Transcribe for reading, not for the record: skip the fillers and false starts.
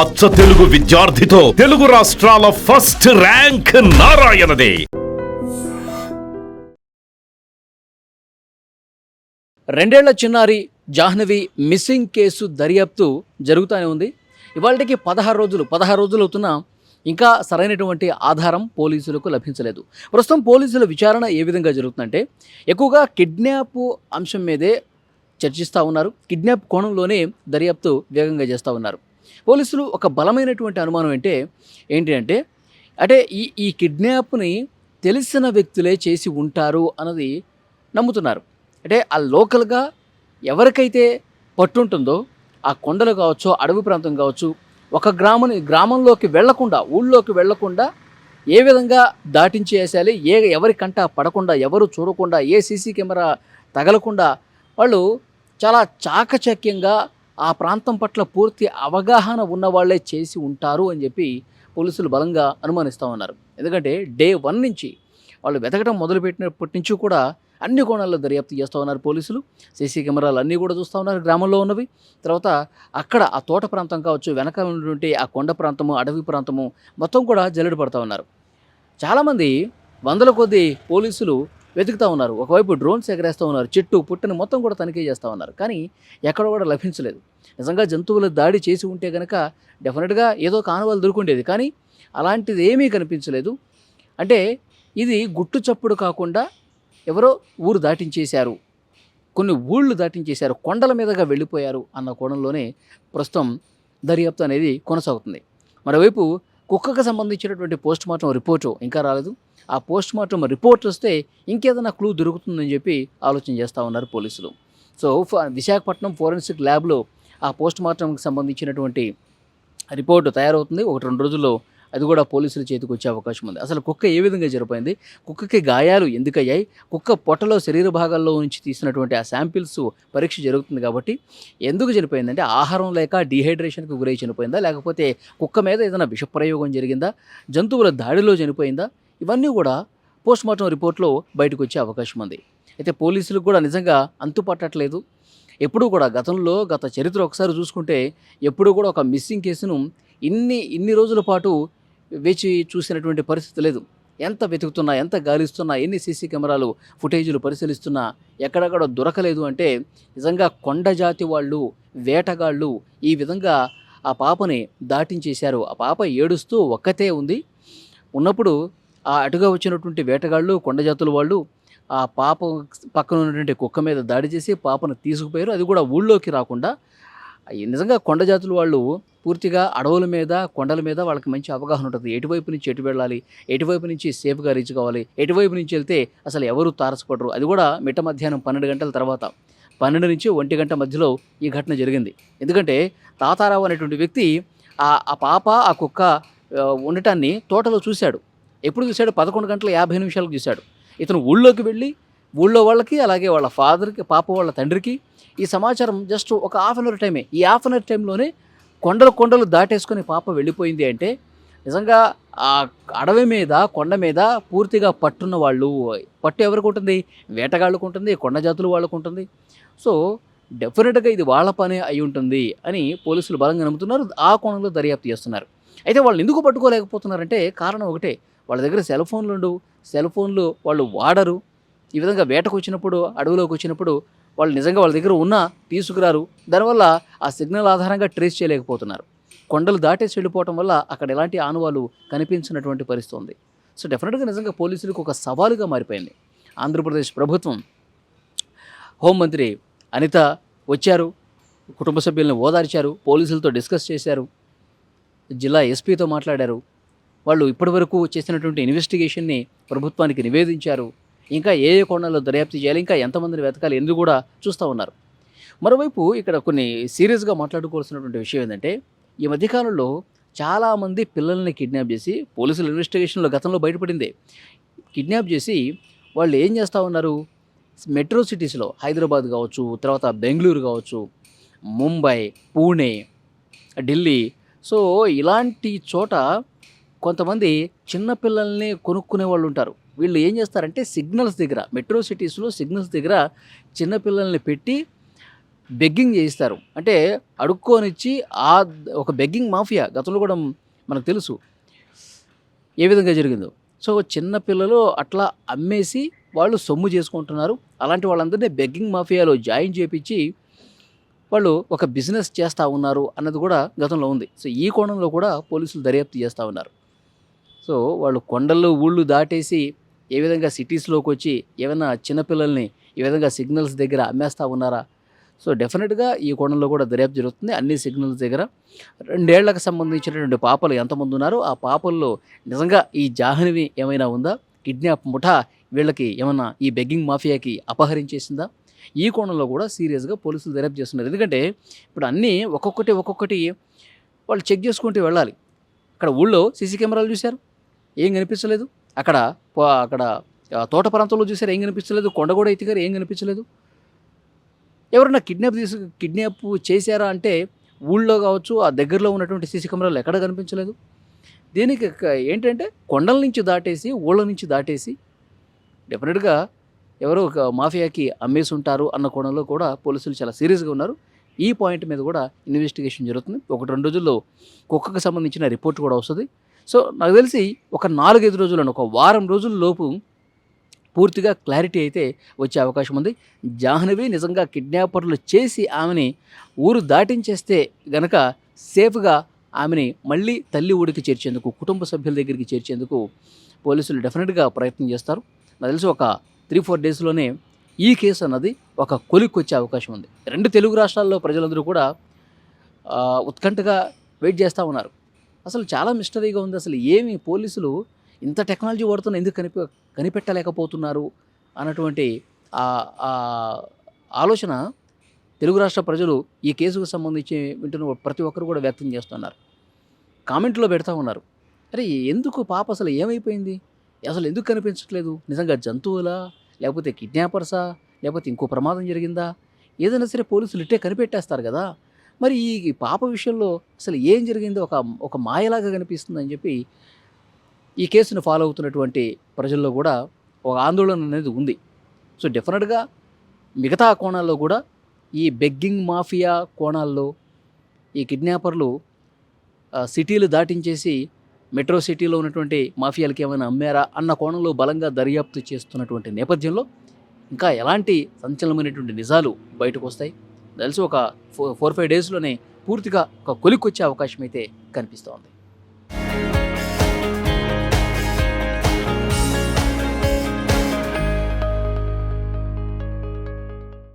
అచ్చ తెలుగు విద్యార్థితో తెలుగు రాష్ట్రాల first rank నారాయణదే. రెండేళ్ల చిన్నారి జాహ్నవి మిస్సింగ్ కేసు దర్యాప్తు జరుగుతూనే ఉంది. ఇవాళకి 16 రోజులు అవుతున్నా ఇంకా సరైనటువంటి ఆధారం పోలీసులకు లభించలేదు. ప్రస్తుతం పోలీసుల విచారణ ఏ విధంగా జరుగుతుందంటే ఎక్కువగా కిడ్నాప్ అంశం మీదే చర్చిస్తూ ఉన్నారు. కిడ్నాప్ కోణంలోనే దర్యాప్తు వేగంగా చేస్తూ ఉన్నారు. పోలీసులు ఒక బలమైనటువంటి అనుమానం ఏంటి అంటే ఈ కిడ్నాప్ని తెలిసిన వ్యక్తులే చేసి ఉంటారు అన్నది నమ్ముతున్నారు. అంటే ఆ లోకల్గా ఎవరికైతే పట్టుంటుందో ఆ కొండలు కావచ్చు, అడవి ప్రాంతం కావచ్చు, ఒక గ్రామంలోకి వెళ్లకుండా, ఊళ్ళోకి వెళ్లకుండా ఏ విధంగా దాటించేసేయాలి, ఎవరి కంట పడకుండా, ఎవరు చూడకుండా, ఏ సీసీ కెమెరా తగలకుండా వాళ్ళు చాలా చాకచక్యంగా ఆ ప్రాంతం పట్ల పూర్తి అవగాహన ఉన్నవాళ్లే చేసి ఉంటారు అని చెప్పి పోలీసులు బలంగా అనుమానిస్తూ ఉన్నారు. ఎందుకంటే డే 1 నుంచి వాళ్ళు వెతకడం మొదలుపెట్టినప్పటి నుంచి కూడా అన్ని కోణాల్లో దర్యాప్తు చేస్తూ ఉన్నారు పోలీసులు. సీసీ కెమెరాలు అన్నీ కూడా చూస్తూ ఉన్నారు గ్రామంలో ఉన్నవి. తర్వాత అక్కడ ఆ తోట ప్రాంతం కావచ్చు, వెనక ఉన్నటువంటి ఆ కొండ ప్రాంతము, అడవి ప్రాంతము మొత్తం కూడా జల్లెడ పడుతూ ఉన్నారు. చాలామంది వందల కొద్దీ పోలీసులు వెతుకుతూ ఉన్నారు. ఒకవైపు డ్రోన్స్ ఎగరేస్తూ ఉన్నారు, చెట్టు పుట్టని మొత్తం కూడా తనిఖీ చేస్తూ ఉన్నారు. కానీ ఎక్కడ కూడా లభించలేదు. నిజంగా జంతువుల దాడి చేసి ఉంటే కనుక డెఫినెట్గా ఏదో ఒక ఆనవాళ్ళు దొరుకుండేది. కానీ అలాంటిది ఏమీ కనిపించలేదు. అంటే ఇది గుట్టు చప్పుడు కాకుండా ఎవరో ఊరు దాటించేశారు, కొన్ని ఊళ్ళు దాటించేశారు, కొండల మీదుగా వెళ్ళిపోయారు అన్న కోణంలోనే ప్రస్తుతం దర్యాప్తు అనేది కొనసాగుతుంది. మరోవైపు కుక్కకు సంబంధించినటువంటి పోస్ట్మార్టం రిపోర్టు ఇంకా రాలేదు. ఆ పోస్ట్మార్టం రిపోర్ట్ వస్తే ఇంకేదైనా క్లూ దొరుకుతుందని చెప్పి ఆలోచన చేస్తూ ఉన్నారు పోలీసులు. సో విశాఖపట్నం ఫోరెన్సిక్ ల్యాబ్లో ఆ పోస్ట్మార్టంకి సంబంధించినటువంటి రిపోర్టు తయారవుతుంది. 1-2 రోజుల్లో అది కూడా పోలీసుల చేతికి వచ్చే అవకాశం ఉంది. అసలు కుక్క ఏ విధంగా చనిపోయింది, కుక్కకి గాయాలు ఎందుకయ్యాయి, కుక్క పొట్టలో శరీర భాగాల్లో నుంచి తీసినటువంటి ఆ శాంపిల్స్ పరీక్ష జరుగుతుంది కాబట్టి ఎందుకు చనిపోయిందంటే ఆహారం లేక డీహైడ్రేషన్కి గురై చనిపోయిందా, లేకపోతే కుక్క మీద ఏదైనా విషప్రయోగం జరిగిందా, జంతువుల దాడిలో చనిపోయిందా, ఇవన్నీ కూడా పోస్ట్మార్టం రిపోర్ట్లో బయటకు వచ్చే అవకాశం ఉంది. అయితే పోలీసులకు కూడా నిజంగా అంతుపట్టట్లేదు. ఎప్పుడూ కూడా గత చరిత్ర ఒకసారి చూసుకుంటే ఎప్పుడూ కూడా ఒక మిస్సింగ్ కేసును ఇన్ని రోజుల పాటు వేచి చూసినటువంటి పరిస్థితి లేదు. ఎంత వెతుకుతున్నా, ఎంత గాలిస్తున్నా, ఎన్ని సీసీ కెమెరాలు ఫుటేజీలు పరిశీలిస్తున్నా ఎక్కడెక్కడ దొరకలేదు. అంటే నిజంగా కొండ జాతి వాళ్ళు, వేటగాళ్ళు ఈ విధంగా ఆ పాపని దాటించేశారు. ఆ పాప ఏడుస్తూ ఒక్కతే ఉన్నప్పుడు ఆ అటుగా వచ్చినటువంటి వేటగాళ్ళు, కొండ జాతుల వాళ్ళు ఆ పాప పక్కన ఉన్నటువంటి కుక్క మీద దాడి చేసి పాపను తీసుకుపోయారు. అది కూడా ఊళ్ళోకి రాకుండా. నిజంగా కొండ జాతుల వాళ్ళు పూర్తిగా అడవుల మీద, కొండల మీద వాళ్ళకి మంచి అవగాహన ఉంటుంది. ఎటువైపు నుంచి ఎటు వెళ్ళాలి, ఎటువైపు నుంచి సేఫ్గా రీచ్ కావాలి, ఎటువైపు నుంచి వెళ్తే అసలు ఎవరు తారసపడరు. అది కూడా మిట్ట మధ్యాహ్నం 12 గంటల తర్వాత, 12 నుంచి 1 గంట మధ్యలో ఈ ఘటన జరిగింది. ఎందుకంటే తాతారావు అనేటువంటి వ్యక్తి ఆ పాప, ఆ కుక్క ఉండటాన్ని తోటలో చూశాడు. ఎప్పుడు చూశాడు? 11:50 చూశాడు. ఇతను ఊళ్ళోకి వెళ్ళి ఊళ్ళో వాళ్ళకి, అలాగే వాళ్ళ ఫాదర్కి, పాప వాళ్ళ తండ్రికి ఈ సమాచారం జస్ట్ ఒక హాఫ్ అన్ అవర్ టైమే. ఈ హాఫ్ అన్ అవర్ టైంలోనే కొండలు దాటేసుకొని పాప వెళ్ళిపోయింది. అంటే నిజంగా ఆ అడవి మీద, కొండ మీద పూర్తిగా పట్టున్న వాళ్ళు. పట్టు ఎవరికి ఉంటుంది? వేటగాళ్ళకు ఉంటుంది, కొండ జాతులు వాళ్ళకు ఉంటుంది. సో డెఫినెట్గా ఇది వాళ్ళ పని అయి ఉంటుంది అని పోలీసులు బలంగా నమ్ముతున్నారు. ఆ కోణంలో దర్యాప్తు చేస్తున్నారు. అయితే వాళ్ళు ఎందుకు పట్టుకోలేకపోతున్నారంటే కారణం ఒకటే, వాళ్ళ దగ్గర సెల్ ఫోన్లు వాళ్ళు వాడరు. ఈ విధంగా వేటకు వచ్చినప్పుడు, అడవిలోకి వచ్చినప్పుడు వాళ్ళు నిజంగా వాళ్ళ దగ్గర ఉన్నా తీసుకురారు. దానివల్ల ఆ సిగ్నల్ ఆధారంగా ట్రేస్ చేయలేకపోతున్నారు. కొండలు దాటేసి వెళ్ళిపోవటం వల్ల అక్కడ ఎలాంటి ఆనవాళ్ళు కనిపించినటువంటి పరిస్థితి ఉంది. సో డెఫినెట్గా నిజంగా పోలీసులకు ఒక సవాలుగా మారిపోయింది. ఆంధ్రప్రదేశ్ ప్రభుత్వం హోంమంత్రి అనిత వచ్చారు, కుటుంబ సభ్యులను ఓదార్చారు, పోలీసులతో డిస్కస్ చేశారు, జిల్లా ఎస్పీతో మాట్లాడారు. వాళ్ళు ఇప్పటివరకు చేసినటువంటి ఇన్వెస్టిగేషన్ని ప్రభుత్వానికి నివేదించారు. ఇంకా ఏ కోణాల్లో దర్యాప్తు చేయాలి, ఇంకా ఎంతమందిని వెతకాలి ఎందుకు కూడా చూస్తూ ఉన్నారు. మరోవైపు ఇక్కడ కొన్ని సీరియస్గా మాట్లాడుకోవాల్సినటువంటి విషయం ఏంటంటే ఈ మధ్యకాలంలో చాలామంది పిల్లల్ని కిడ్నాప్ చేసి, పోలీసుల ఇన్వెస్టిగేషన్లో గతంలో బయటపడిందే, కిడ్నాప్ చేసి వాళ్ళు ఏం చేస్తూ ఉన్నారు, మెట్రో సిటీస్లో హైదరాబాద్ కావచ్చు, తర్వాత బెంగళూరు కావచ్చు, ముంబై, పూణే, ఢిల్లీ, సో ఇలాంటి చోట కొంతమంది చిన్నపిల్లల్ని కొనుక్కునే వాళ్ళు ఉంటారు. వీళ్ళు ఏం చేస్తారంటే సిగ్నల్స్ దగ్గర, మెట్రో సిటీస్లో సిగ్నల్స్ దగ్గర చిన్నపిల్లల్ని పెట్టి బెగ్గింగ్ చేయిస్తారు. అంటే అడుక్కొనిచ్చి ఆ ఒక బెగ్గింగ్ మాఫియా గతంలో కూడా మనకు తెలుసు ఏ విధంగా జరిగిందో. సో, చిన్న పిల్లలు అట్లా అమ్మేసి వాళ్ళు సొమ్ము చేసుకుంటున్నారు. అలాంటి వాళ్ళందరినీ బెగ్గింగ్ మాఫియాలో జాయిన్ చేపిచ్చి వాళ్ళు ఒక బిజినెస్ చేస్తూ ఉన్నారు అన్నది కూడా గతంలో ఉంది. సో, ఈ కోణంలో కూడా పోలీసులు దర్యాప్తు చేస్తూ ఉన్నారు. సో, వాళ్ళు కొండలు, ఊళ్ళు దాటేసి ఏ విధంగా సిటీస్‌లోకి వచ్చి ఏమైనా చిన్నపిల్లల్ని ఈ విధంగా సిగ్నల్స్ దగ్గర అమ్మేస్తా ఉన్నారా? సో, డెఫినిట్‌గా ఈ కోణంలో కూడా దర్యాప్తు జరుగుతుంది. అన్ని సిగ్నల్స్ దగ్గర 2 ఏళ్లకు సంబంధించినటువంటి పాపలు ఎంతమంది ఉన్నారో, ఆ పాపల్లో నిజంగా ఈ జాహ్నవి ఏమైనా ఉందా? కిడ్నాప్ ముఠా వీళ్ళకి ఏమన్నా ఈ బెగ్గింగ్ మాఫియాకి అపహరించేసిందా? ఈ కోణంలో కూడా సీరియస్‌గా పోలీసులు దర్యాప్తు చేస్తున్నారు. ఎందుకంటే ఇప్పుడు అన్నీ ఒక్కొక్కటి వాళ్ళు చెక్ చేసుకుంటూ వెళ్ళాలి. అక్కడ ఊళ్ళో సీసీ కెమెరాలు చూశారు, ఏం కనిపించలేదు. అక్కడ తోట ప్రాంతంలో చూశారు, ఏం కనిపించలేదు. కొండగూడ ఎత్తిగారు, ఏం కనిపించలేదు. ఎవరన్నా కిడ్నాప్ చేశారా అంటే ఊళ్ళో కావచ్చు, ఆ దగ్గరలో ఉన్నటువంటి సీసీ కెమెరాలు ఎక్కడ కనిపించలేదు. దీనికి ఏంటంటే కొండల నుంచి దాటేసి, ఊళ్ళ నుంచి దాటేసి డెఫినెట్గా ఎవరో ఒక మాఫియాకి అమ్మేసి ఉంటారు అన్న కోణంలో కూడా పోలీసులు చాలా సీరియస్గా ఉన్నారు. ఈ పాయింట్ మీద కూడా ఇన్వెస్టిగేషన్ జరుగుతుంది. 1-2 రోజుల్లో కుక్కకు సంబంధించిన రిపోర్ట్ కూడా వస్తుంది. సో, నాకు తెలిసి ఒక 4-5 రోజులను, ఒక వారం రోజుల లోపు పూర్తిగా క్లారిటీ అయితే వచ్చే అవకాశం ఉంది. జాహ్నవి నిజంగా కిడ్నాపర్లు చేసి ఆమెని ఊరు దాటించేస్తే గనక సేఫ్గా ఆమెని మళ్ళీ తల్లి ఊరికి చేర్చేందుకు, కుటుంబ సభ్యుల దగ్గరికి చేర్చేందుకు పోలీసులు డెఫినెట్గా ప్రయత్నం చేస్తారు. నాకు తెలిసి ఒక 3-4 డేస్లోనే ఈ కేసు అన్నది ఒక కొలిక్కి వచ్చే అవకాశం ఉంది. 2 తెలుగు రాష్ట్రాల్లో ప్రజలందరూ కూడా ఉత్కంఠగా వెయిట్ చేస్తూ ఉన్నారు. అసలు చాలా మిస్టరీగా ఉంది. అసలు ఏమి పోలీసులు ఇంత టెక్నాలజీ వాడుతున్న ఎందుకు కనిపెట్టలేకపోతున్నారు అన్నటువంటి ఆలోచన తెలుగు రాష్ట్ర ప్రజలు ఈ కేసుకు సంబంధించి వింటున్న ప్రతి ఒక్కరు కూడా వ్యక్తం చేస్తున్నారు. కామెంట్లో పెడతా ఉన్నారు, అరే ఎందుకు పాప అసలు ఏమైపోయింది, అసలు ఎందుకు కనిపించట్లేదు, నిజంగా జంతువులా, లేకపోతే కిడ్నాపర్సా, లేకపోతే ఇంకో ప్రమాదం జరిగిందా, ఏదైనా సరే పోలీసులు ఇట్టే కనిపెట్టేస్తారు కదా. మరి ఈ పాప విషయంలో అసలు ఏం జరిగిందో ఒక మాయలాగా కనిపిస్తుందని చెప్పి ఈ కేసును ఫాలో అవుతున్నటువంటి ప్రజల్లో కూడా ఒక ఆందోళన అనేది ఉంది. సో, డెఫినెట్గా మిగతా కోణాల్లో కూడా ఈ బెగ్గింగ్ మాఫియా కోణాల్లో ఈ కిడ్నాపర్లు సిటీలు దాటించేసి మెట్రో సిటీలో ఉన్నటువంటి మాఫియాలకి ఏమైనా అమ్మారా అన్న కోణంలో బలంగా దర్యాప్తు చేస్తున్నటువంటి నేపథ్యంలో ఇంకా ఎలాంటి సంచలనమైనటువంటి నిజాలు బయటకు వస్తాయి తెలిసి ఒక 4-5 డేస్లోనే పూర్తిగా ఒక కొలిక్కొచ్చే అవకాశం అయితే కనిపిస్తోంది.